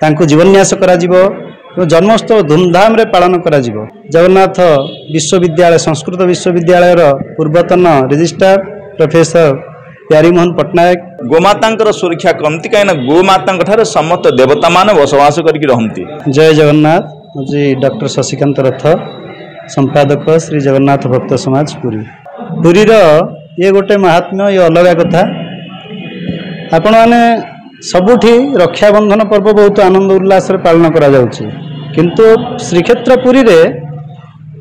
तांको जीवन्यास करा जिवो जन्मोत्सव धूमधाम रे पालन करा जिवो। जगन्नाथ विश्वविद्यालय संस्कृत विश्वविद्यालय पूर्वतन रजिस्ट्रार प्रोफेसर प्यारीमोहन पट्टनायक गोमाता सुरक्षा करती कहीं गोमाता समस्त देवता मान बसवास करती। जय जगन्नाथ जी डॉक्टर शशिकांत रथ संपादक श्री जगन्नाथ भक्त समाज पुरी पुरीर ये गोटे महात्म्य ये अलग कथा आपण मैंने सबुठी रक्षाबंधन पर्व बहुत आनंद उल्लास पालन करा जाउछि किंतु श्रीक्षेत्र पुरी रे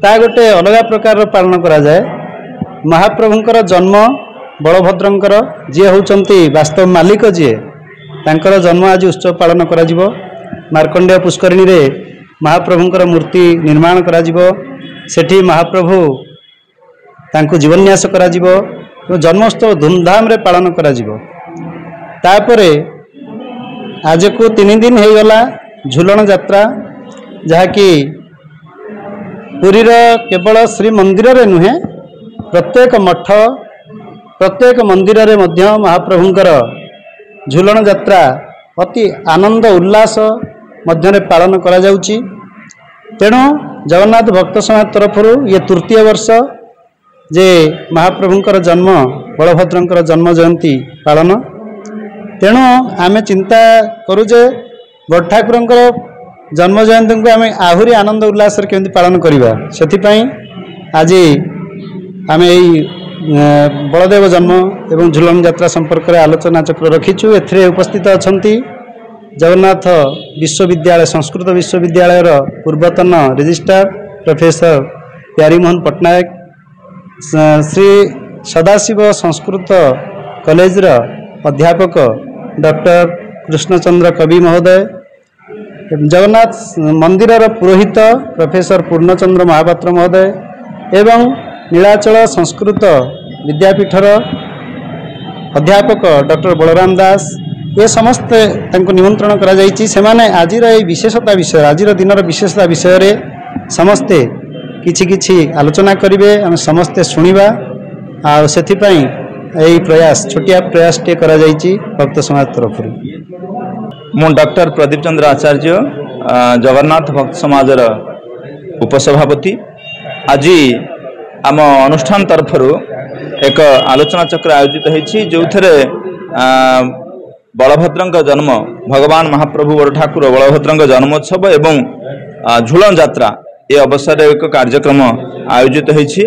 ता गोटे अलग प्रकार पालन करा जाए। महाप्रभुंकर जन्म बलभद्रंकर जी होउचंती वास्तव मालिक जी तांकर जन्म आज उत्सव पालन करा जिवो। मार्कंडेय पुष्करिणी रे महाप्रभुंकर मूर्ति निर्माण करा जिवो। सेठी महाप्रभु तांको जीवन्यास करा जिवो जन्मोत्सव धूमधाम रे पालन करा जिवो। तापरे आज को 3 दिन हो गला झुलन यात्रा जहाँकि पुरीर केवल श्री मंदिर रे नुहे प्रत्येक मठ प्रत्येक मंदिर रे मध्य महाप्रभुंकर झुलन यात्रा अति आनंद उल्लास मध्य पालन करा जाउची। तेणु जगन्नाथ भक्त समाज तरफ ये तृतीय वर्ष जे महाप्रभुंकर जन्म बलभद्रंकर जन्म जयंती पालन। तेणु आमे चिंता करू जे बड़ ठाकुरंकर जन्म जयंती को आमे आहुरी आनंद उल्लास केमती पालन करिबा। सेथिपई आज आमे बलदेव जन्म एवं झुलन यात्रा संपर्क में आलोचना चक्र रखीचु। एथिरे उपस्थित अछंती जगन्नाथ विश्वविद्यालय संस्कृत विश्वविद्यालय पूर्वतन registrar professor Pyarimohan Pattanayak Shri Sadashiv Sanskrit college अध्यापक डॉक्टर कृष्णचंद्र कवि महोदय जगन्नाथ मंदिर पुरोहित प्रोफेसर पूर्णचंद्र महापात्र महोदय एवं नीलाचल संस्कृत विद्यापीठर अध्यापक डॉक्टर बलराम दास ये समस्ते निमंत्रण करा जायछि। सेमाने आजिर ए विशेषता विषय आजिर दिनर विशेषता विषय रे समस्ते किछि किछि आलोचना करिवे आम समस्ते शुणिबा आ सेथिपई यही प्रयास छोटिया प्रयास टे करा जायछि भक्त समाज तरफ। मु डॉक्टर प्रदीप चंद्र आचार्य जगन्नाथ भक्त समाजर उपसभापति आज आम अनुष्ठान तरफ एक आलोचना चक्र आयोजित होइछि जो थे बलभद्रंक जन्म भगवान महाप्रभु बड़ ठाकुर बलभद्रंक जन्मोत्सव एवं झुलन यात्रा ये अवसर एक कार्यक्रम आयोजित होइछि।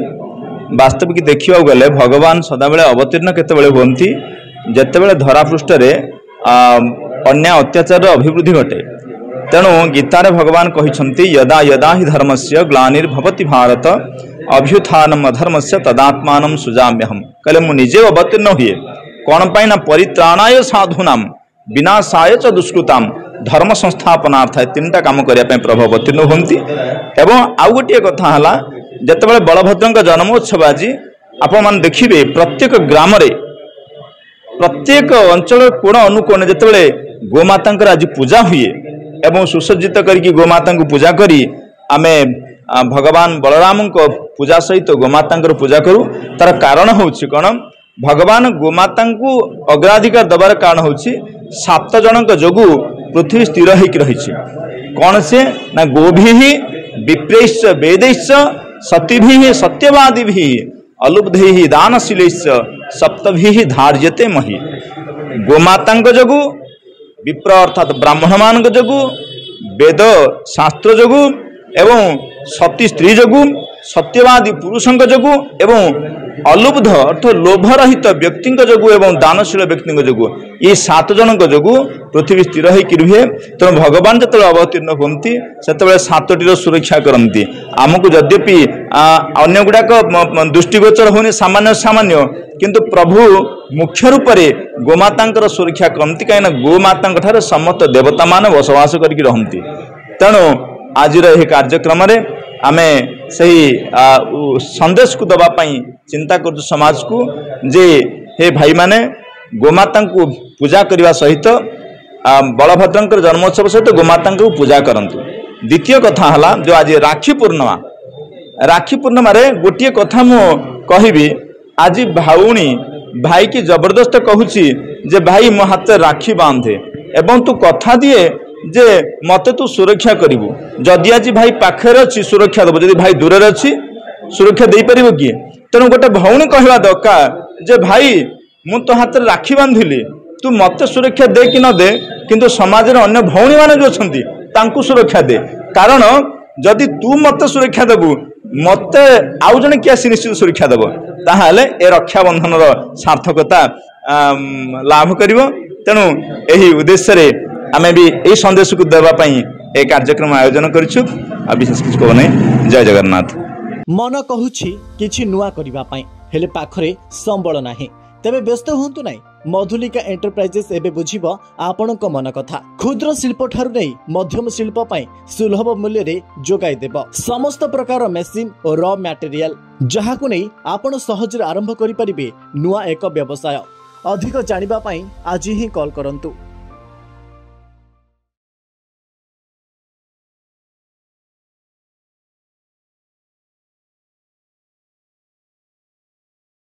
वास्तविक देखा गले भगवान सदाबले अवतीर्ण केतबेले हुअन्ति जेतेबेले धरापृष्ठ रे अन्याय अत्याचार अभिवृद्धि घटे। तेणु गीतारे भगवान कहिसंति यदा यदा हि धर्मस्य ग्लानिर्भवति भारत अभ्युत्थानम अधर्मस्य तदात्मानं सुजाम्यहम्। कहले मु निजे अवतीर्ण हुए कौन पाई ना परित्राणाय साधूनाम विनाशाय च दुष्कृताम धर्म संस्थापनार्थाय 3टा काम करने प्रभु अवतीर्ण हुंती। एवं आउ गोटे कथा है जितेबाला बलभद्र जन्मोत्सव आज आपण मैंने देखिए प्रत्येक ग्राम प्रत्येक अंचल कोण अनुकोण जितेबाला गोमाता आज पूजा हुए एवं सुसज्जित करके गोमाता पूजा करी आमे भगवान बलराम को पूजा सहित गोमाता पूजा करूँ। तार कारण हूँ कौन भगवान गोमाता को अग्राधिकार दबार कारण हूँ 7 जनक जोगु पृथ्वी स्थिर होकर रही। कौन से ना गोभी विप्रेश्च वेदैश्च सतीभि सत्यवादी अलुब्धि दानशील सप्तभि धार्यते मही। गोमाता जोगु विप्र अर्थात ब्राह्मण मान जोगु वेद शास्त्र जोगु एवं सती स्त्री जोगु सत्यवादी पुरुषों जोगु एवं अलुब्ध अर्थात लोभरहित व्यक्ति जोगु एवं दानशील व्यक्ति जोगु ये 7 जनक जोगु पृथ्वी स्थिर होकर रुहे। तेणु भगवान जो अवतीर्ण होती से 7टीर सुरक्षा करती। आमको यद्यपि अन्य गुड़ाक दृष्टिगोचर होने सामान्य सामान्य किंतु प्रभु मुख्य रूप से गोमाता सुरक्षा करती कहीं गोमाता समस्त देवता मान बसवास करती। तेणु आज कार्यक्रम आमे सही संदेश को दवापाई चिंता कर समाज को जे हे भाई माने गोमाता को पूजा करने सहित बलभद्र जन्मोत्सव सहित गोमाता को पूजा करंतु। द्वितीय कथा है जो आज राखी पूर्णिमा रे गोटे कथा मु कहबी आज भाउणी भाई की जबरदस्त कहूची जे भाई मो हाथ राखी बांधे एवं तू कथा दिए जे मते तू सुरक्षा करिवु जदि आज भाई पाखरे अच्छी सुरक्षा देव जदि भाई दूर अच्छी सुरक्षा दे पार किए तेणु गोटे भौणी कहवा दरकार जे भाई मु तो हाथ राखी बांधिली तू मते सुरक्षा दे कि न दे किंतु समाज रे अन्य भौणी माने जो छंती तांकु सुरक्षा दे कारण जदि तू मते सुरक्षा देबु मते आउ जने किया निश्चित सुरक्षा देव ताहाले ए रक्षाबंधन सार्थकता लाभ करिवो तेणु एही उद्देश्य रे आमे भी ए संदेश को देबा पई ए कार्यक्रम आयोजन करिछु आ विशेष किछ को नै जय जगन्नाथ मन कहूछि किछि नुआ करिबा पई हेले पाखरे संबळ नाही तेबे व्यस्त होंतु नाही मधुलिका एंटरप्राइजेस एबे बुझिबो आपणक मन कथा क्षुद्र शिल्प ठारु नै मध्यम शिल्प पई सुलभ मूल्य रे जोगाई देबो समस्त प्रकार मेसिन और रॉ मटेरियल जहाकु नै आपण सहज आरंभ करि परिबे नुआ एक व्यवसाय अधिक जानिबा पई आज ही कॉल करंतु।